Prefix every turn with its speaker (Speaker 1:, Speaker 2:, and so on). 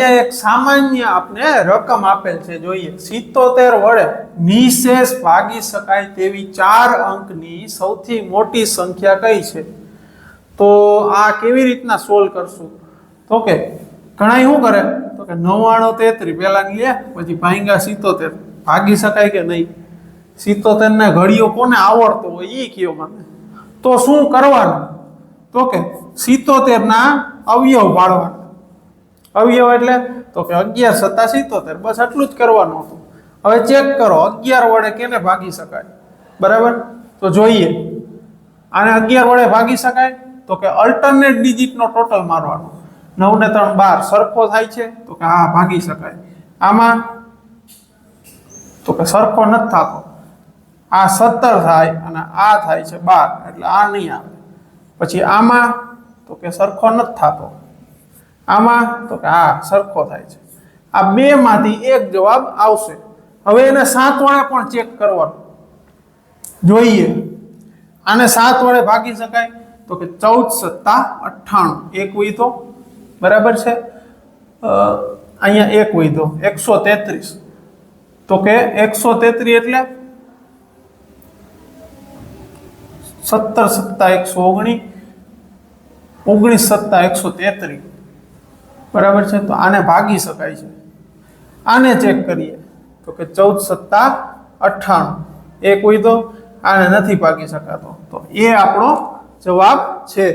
Speaker 1: एक सामान्य आपने रकम आपेल छे जोईए 77 वडे निशेष भागी शकाय तेवी 4 अंकनी सौथी मोटी संख्या कई छे। तो आ केवी रीतना सोल्व करशुं तो के घणाय शुं करे तो के 99 33 पहेला લે પછી ભાંગ્યા 77 भागी शकाय के नहीं 77 ने घड़ियो कोने आवडतो होय ई कयो મને तो शुं करवानुं तो के 77 ना अवयव पाडवाना अवयव एटले तो के 11 सत्ता 77 बस आटલું જ કરવાનું હતું। હવે ચેક કરો 11 વડે કેને ભાગી શકાય બરાબર તો જોઈએ આને 11 વડે ભાગી શકાય તો કે અલ્ટરનેટ ડિજિટ નો ટોટલ મારવાનો 9 ને 3 12 સરખો થાય છે તો કે હા ભાગી શકાય। આમાં તો કે સરખો નથી થતો આ 17 થાય અને આ થાય છે 12 એટલે આ નહીં આવે। પછી આમાં તો કે સરખો નથી થતો આમાં તો કે હા સરખો થાય છે આ બે માંથી એક જવાબ આવશે। હવે એને 7 વડે પણ ચેક કરવાનું જોઈએ આને 7 વડે ભાગી શકાય તો કે 14 સત્તા 98 એક વૈધો બરાબર છે અહીંયા એક વૈધો 133 તો કે 133 એટલે 17 સત્તા 119 19 સત્તા 133 बराबर है। तो आने भागी शकाय छे आने चेक करिए तो के 14 सत्ता 98 एक हुई तो आने नहीं भागी शकातो तो ये आपणो जवाब छे।